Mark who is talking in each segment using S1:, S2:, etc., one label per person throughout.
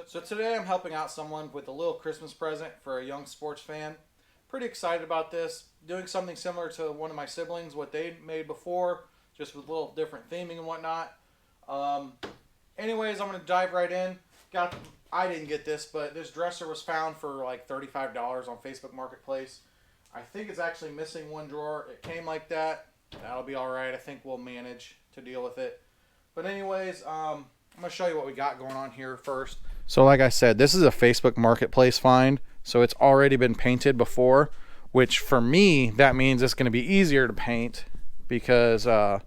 S1: So today I'm helping out someone with a little Christmas present for a young sports fan. Pretty excited about this. Doing something similar to one of my siblings, what they made before, just with a little different theming and whatnot. Anyways, I'm going to dive right in. I didn't get this, but this dresser was found for like $35 on Facebook Marketplace. I think it's actually missing one drawer. It came like that. That'll be alright. I think we'll manage to deal with it. But anyways, I'm going to show you what we got going on here first. So like I said, this is a Facebook Marketplace find. So it's already been painted before, which for me, that means it's going to be easier to paint because I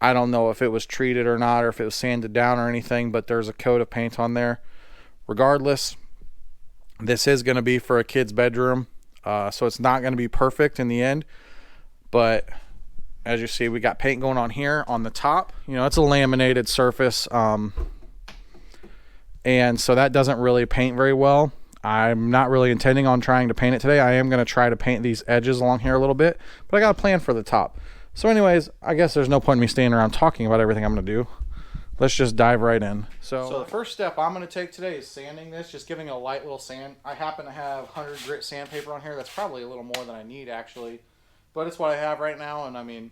S1: don't know if it was treated or not, or if it was sanded down or anything, but there's a coat of paint on there. Regardless, this is going to be for a kid's bedroom. So it's not going to be perfect in the end, but as you see, we got paint going on here on the top. You know, it's a laminated surface, and so that doesn't really paint very well. I'm not really intending on trying to paint it today. I am going to try to paint these edges along here a little bit, but I got a plan for the top. So anyways, I guess there's no point in me standing around talking about everything I'm going to do. Let's just dive right in. So the first step I'm going to take today is sanding this, just giving it a light little sand. I happen to have 100 grit sandpaper on here. That's probably a little more than I need actually, but it's what I have right now. And I mean,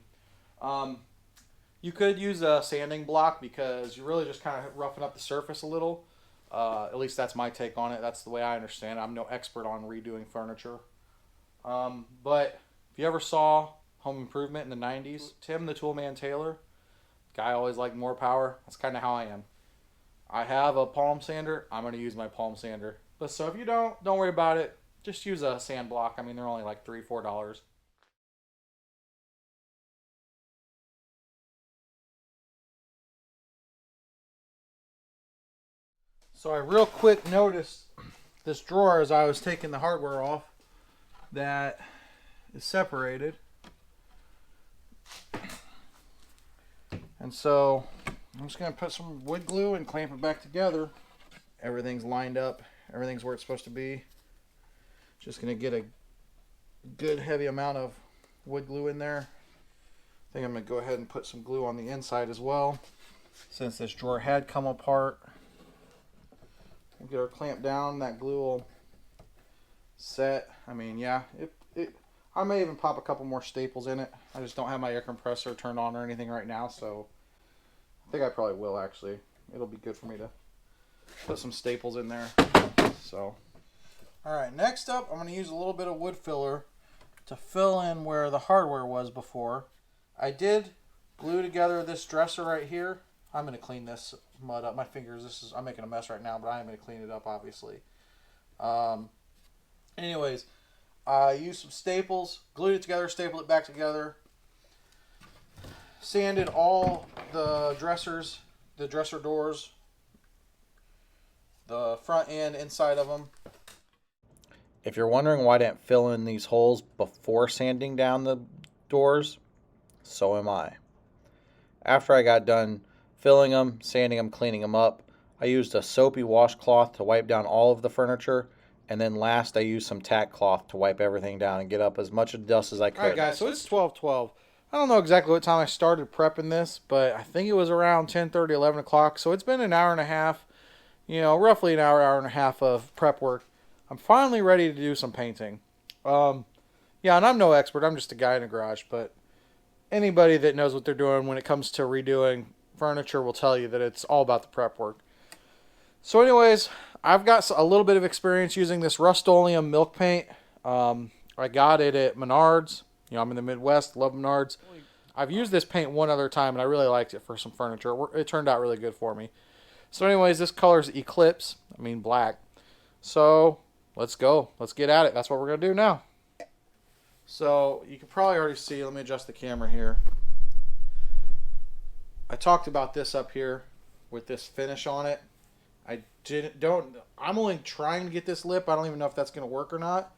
S1: you could use a sanding block because you're really just kind of roughing up the surface a little. At least that's my take on it. That's the way I understand it. I'm no expert on redoing furniture. But if you ever saw Home Improvement in the 90s, Tim the Toolman Taylor, guy always liked more power. That's kind of how I am. I have a palm sander. I'm going to use my palm sander. But so if you don't worry about it. Just use a sand block. I mean, they're only like $3, $4. So I real quick noticed this drawer as I was taking the hardware off that is separated. And so I'm just going to put some wood glue and clamp it back together. Everything's lined up. Everything's where it's supposed to be. Just going to get a good heavy amount of wood glue in there. I think I'm going to go ahead and put some glue on the inside as well, since this drawer had come apart. We'll get our clamp down. That glue will set. I mean, yeah, I may even pop a couple more staples in it. I just don't have my air compressor turned on or anything right now, so I think I probably will actually. It'll be good for me to put some staples in there. So, all right, next up, I'm going to use a little bit of wood filler to fill in where the hardware was before. I did glue together this dresser right here. I'm going to clean this mud up. My fingers, I'm making a mess right now, but I am going to clean it up, obviously. Anyways, I used some staples, glued it together, stapled it back together, sanded all the dressers, the dresser doors, the front and inside of them. If you're wondering why I didn't fill in these holes before sanding down the doors, so am I. After I got done filling them, sanding them, cleaning them up, I used a soapy washcloth to wipe down all of the furniture, and then last I used some tack cloth to wipe everything down and get up as much dust as I could. Alright guys, so it's 12:12. I don't know exactly what time I started prepping this, but I think it was around 10:30, 11 o'clock, so it's been an hour and a half, you know, roughly an hour and a half of prep work. I'm finally ready to do some painting. Yeah, and I'm no expert, I'm just a guy in a garage, but anybody that knows what they're doing when it comes to redoing furniture will tell you that it's all about the prep work. So anyways, I've got a little bit of experience using this Rust-Oleum milk paint. I got it at Menards. You know, I'm in the Midwest, love Menards. I've used this paint one other time, and I really liked it for some furniture. It turned out really good for me. So anyways, this color's Eclipse. I mean black. So let's go. Let's get at it. That's what we're going to do now. So you can probably already see. Let me adjust the camera here. I talked about this up here with this finish on it. I'm only trying to get this lip. I don't even know if that's going to work or not.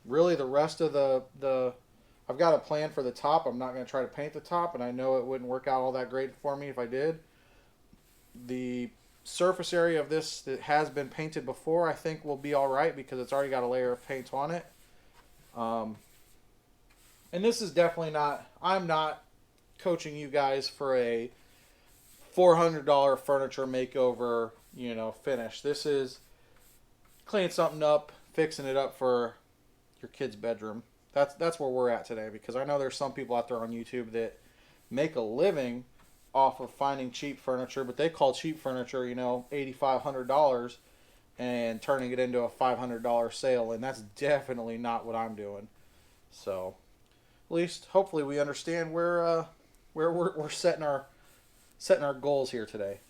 S1: Really, the rest of I've got a plan for the top. I'm not going to try to paint the top, and I know it wouldn't work out all that great for me if I did. The surface area of this that has been painted before, I think will be all right because it's already got a layer of paint on it. And this is definitely not, I'm not coaching you guys for a $400 furniture makeover you know, finished. This is cleaning something up, fixing it up for your kid's bedroom. That's where we're at today, because I know there's some people out there on YouTube that make a living off of finding cheap furniture, but they call cheap furniture, you know, $8,500 and turning it into a $500 sale, and that's definitely not what I'm doing. So, at least hopefully we understand where we're setting our goals here today.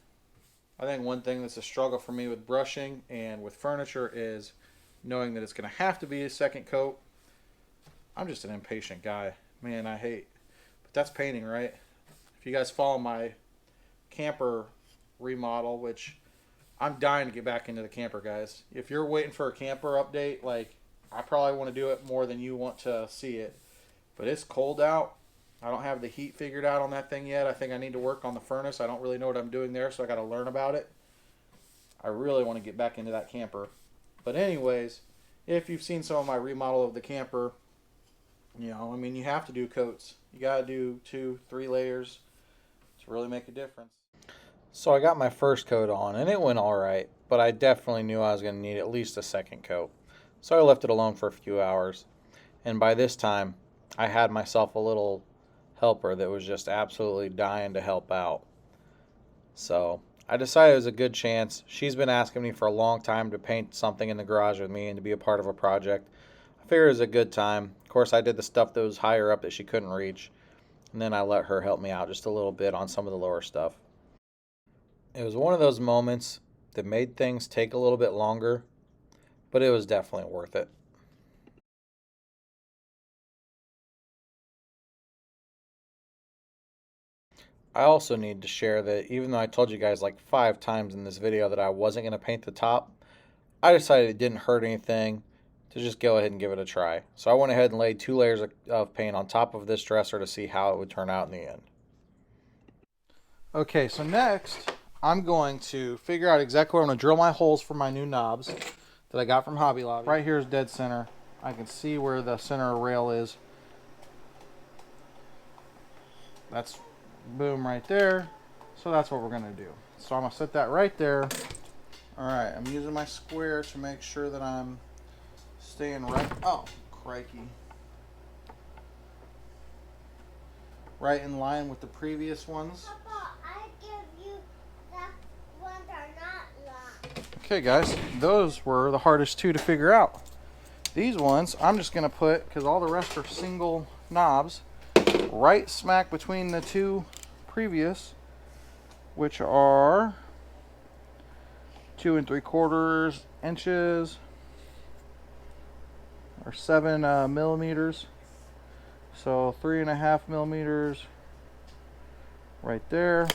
S1: I think one thing that's a struggle for me with brushing and with furniture is knowing that it's going to have to be a second coat. I'm just an impatient guy. Man, I hate. But that's painting, right? If you guys follow my camper remodel, which I'm dying to get back into the camper, guys. If you're waiting for a camper update, like, I probably want to do it more than you want to see it. But it's cold out. I don't have the heat figured out on that thing yet. I think I need to work on the furnace. I don't really know what I'm doing there, so I got to learn about it. I really want to get back into that camper. But anyways, if you've seen some of my remodel of the camper, you know, I mean, you have to do coats. You got to do 2-3 layers to really make a difference. So I got my first coat on, and it went all right, but I definitely knew I was going to need at least a second coat. So I left it alone for a few hours, and by this time, I had myself a little helper that was just absolutely dying to help out. So I decided it was a good chance. She's been asking me for a long time to paint something in the garage with me and to be a part of a project. I figured it was a good time. Of course, I did the stuff that was higher up that she couldn't reach, and then I let her help me out just a little bit on some of the lower stuff. It was one of those moments that made things take a little bit longer, but it was definitely worth it. I also need to share that even though I told you guys like 5 times in this video that I wasn't going to paint the top, I decided it didn't hurt anything to just go ahead and give it a try. So I went ahead and laid 2 layers of paint on top of this dresser to see how it would turn out in the end. Okay, so next I'm going to figure out exactly where I'm going to drill my holes for my new knobs that I got from Hobby Lobby. Right here is dead center. I can see where the center rail is. That's boom right there. So that's what we're going to do. So I'm going to set that right there. Alright, I'm using my square to make sure that I'm staying right. Oh, crikey. Right in line with the previous ones.
S2: Papa, I give you the ones are not locked.
S1: Okay, guys, those were the hardest 2 to figure out. These ones, I'm just going to put, because all the rest are single knobs, right smack between the 2 previous, which are 2 3/4 inches, or 7 millimeters. So 3.5 millimeters right there.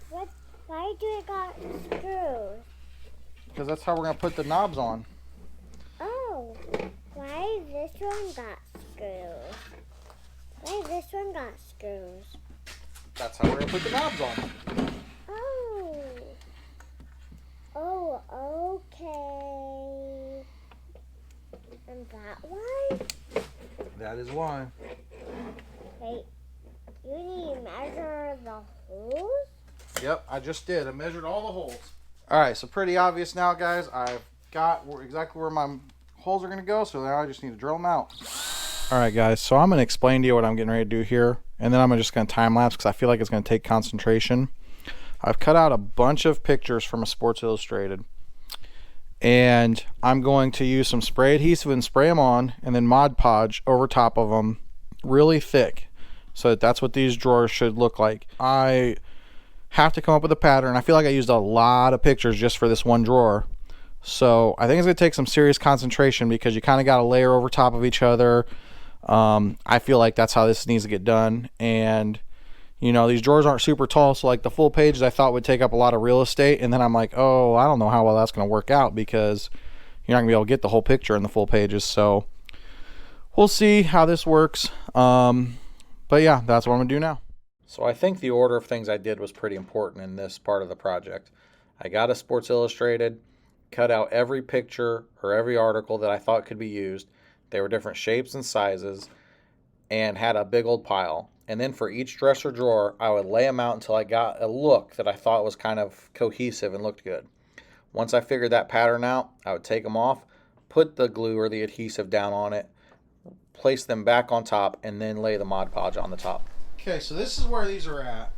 S2: What? Why do it got screws?
S1: Because that's how we're going to put the knobs on.
S2: Oh, why this one got screws? Why this one got screws?
S1: That's how we're going to put the knobs on.
S2: Oh. Oh, okay. And that one?
S1: That is why.
S2: Wait, you need to measure the holes?
S1: Yep, I just did. I measured all the holes. All right, so pretty obvious now, guys. I've got exactly where my holes are going to go, so now I just need to drill them out. All right, guys, so I'm going to explain to you what I'm getting ready to do here, and then I'm just going to time lapse because I feel like it's going to take concentration. I've cut out a bunch of pictures from a Sports Illustrated, and I'm going to use some spray adhesive and spray them on, and then Mod Podge over top of them really thick, so that's what these drawers should look like. I have to come up with a pattern. I feel like I used a lot of pictures just for this one drawer, so I think it's going to take some serious concentration because you kind of got to layer over top of each other. I feel like that's how this needs to get done, and you know, these drawers aren't super tall, so like the full pages I thought would take up a lot of real estate, and then I'm like, oh, I don't know how well that's going to work out because you're not going to be able to get the whole picture in the full pages. So we'll see how this works. But yeah, that's what I'm going to do now. So I think the order of things I did was pretty important in this part of the project. I got a Sports Illustrated, cut out every picture or every article that I thought could be used. They were different shapes and sizes, and had a big old pile. And then for each dresser drawer, I would lay them out until I got a look that I thought was kind of cohesive and looked good. Once I figured that pattern out, I would take them off, put the glue or the adhesive down on it, place them back on top, and then lay the Mod Podge on the top.
S3: Okay, so this is where these are at.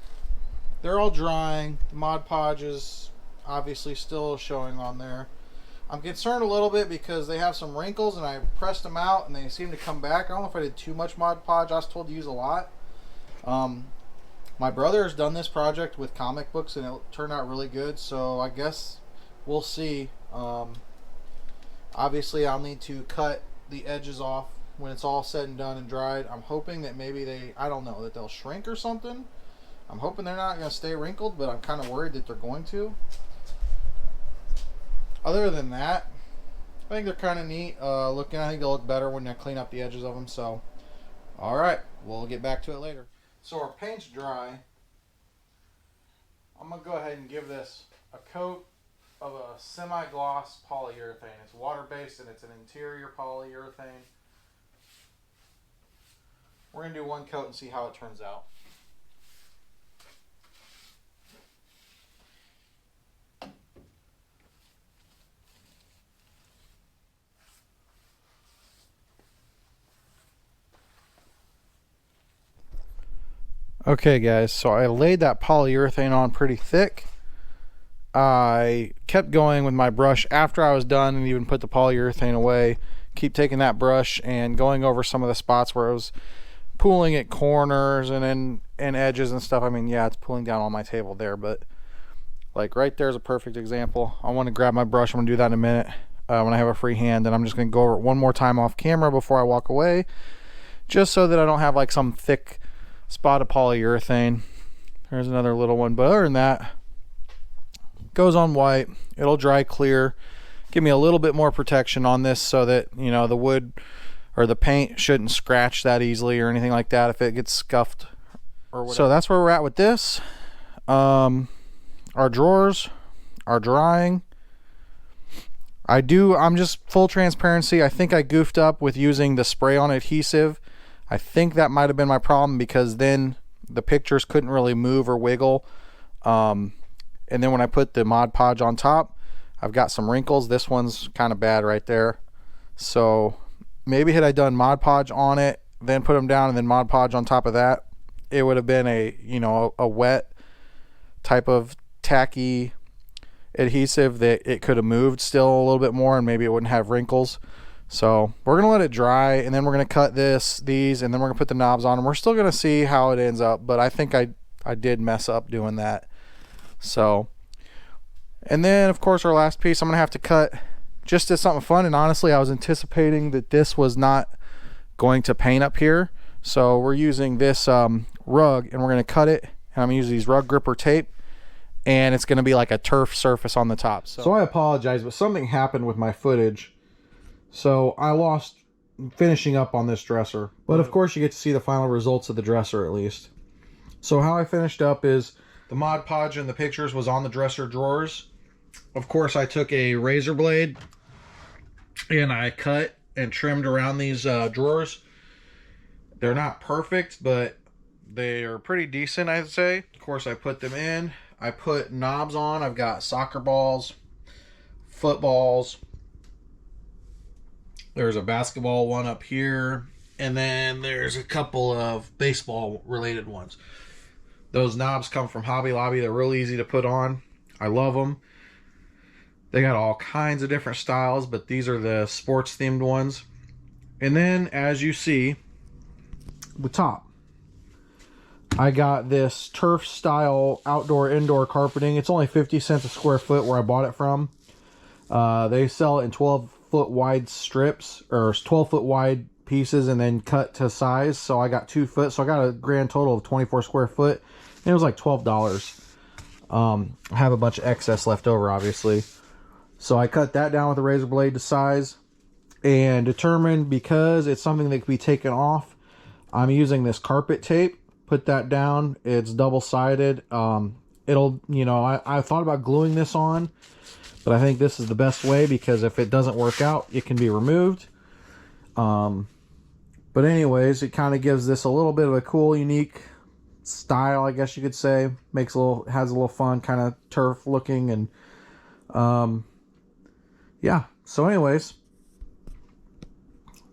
S3: They're all drying. The Mod Podge is obviously still showing on there. I'm concerned a little bit because they have some wrinkles and I pressed them out and they seem to come back. I don't know if I did too much Mod Podge. I was told to use a lot. My brother has done this project with comic books and it turned out really good, so I guess we'll see. Obviously I'll need to cut the edges off when it's all said and done and dried. I'm hoping that maybe I don't know, that they'll shrink or something. I'm hoping they're not going to stay wrinkled, but I'm kind of worried that they're going to. Other than that, I think they're kind of neat looking. I think they'll look better when I clean up the edges of them. So, alright, we'll get back to it later. So our paint's dry. I'm going to go ahead and give this a coat of a semi-gloss polyurethane. It's water-based and it's an interior polyurethane. We're going to do one coat and see how it turns out. Okay guys, so I laid that polyurethane on pretty thick. I kept going with my brush after I was done and even put the polyurethane away. Keep taking that brush and going over some of the spots where it was pooling at corners and edges and stuff. I mean, yeah, it's pulling down on my table there, but like right there's a perfect example. I want to grab my brush. I'm going to do that in a minute when I have a free hand, and I'm just going to go over it one more time off camera before I walk away, just so that I don't have like some thick spot of polyurethane. There's another little one, but other than that, goes on white. It'll dry clear. Give me a little bit more protection on this so that, you know, the wood or the paint shouldn't scratch that easily or anything like that if it gets scuffed or whatever. So that's where we're at with this. Our drawers are drying. I'm just full transparency. I think I goofed up with using the spray on adhesive. I think that might have been my problem because then the pictures couldn't really move or wiggle. And then when I put the Mod Podge on top, I've got some wrinkles. This one's kind of bad right there. So maybe had I done Mod Podge on it, then put them down and then Mod Podge on top of that, it would have been a wet type of tacky adhesive that it could have moved still a little bit more and maybe it wouldn't have wrinkles. So we're going to let it dry and then we're going to cut these and then we're going to put the knobs on them. We're still going to see how it ends up, but I think I did mess up doing that. So, and then of course our last piece I'm going to have to cut just as something fun, and honestly I was anticipating that this was not going to paint up here. So we're using this rug and we're going to cut it, and I'm going to use these rug gripper tape, and it's going to be like a turf surface on the top. So I apologize, but something happened with my footage. So I lost finishing up on this dresser. But of course you get to see the final results of the dresser at least. So how I finished up is the Mod Podge in the pictures was on the dresser drawers. Of course I took a razor blade and I cut and trimmed around these drawers. They're not perfect, but they are pretty decent, I'd say. Of course I put them in. I put knobs on. I've got soccer balls, footballs. There's a basketball one up here, and then there's a couple of baseball related ones. Those knobs come from Hobby Lobby. They're real easy to put on. I love them. They got all kinds of different styles, but these are the sports themed ones. And then as you see, the top, I got this turf style outdoor indoor carpeting. It's only 50 cents a square foot where I bought it from. They sell it in 12-foot wide strips, or 12-foot wide pieces, and then cut to size. So I got 2 foot, so I got a grand total of 24 square foot, and it was like $12. I have a bunch of excess left over, obviously. So I cut that down with a razor blade to size, and determined, because it's something that can be taken off, I'm using this carpet tape. Put that down. It's double-sided. It'll, you know, I thought about gluing this on, but I think this is the best way, because if it doesn't work out, it can be removed. But anyways, it kind of gives this a little bit of a cool, unique style, I guess you could say. Has a little fun, kind of turf looking, and Yeah. So anyways,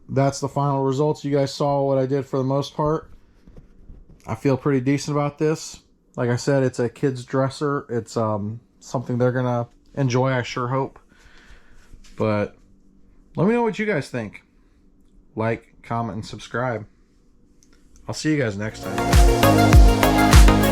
S3: that's the final results. You guys saw what I did for the most part. I feel pretty decent about this. Like I said, it's a kid's dresser. It's something they're gonna enjoy, I sure hope. But let me know what you guys think. Like, comment, and subscribe. I'll see you guys next time.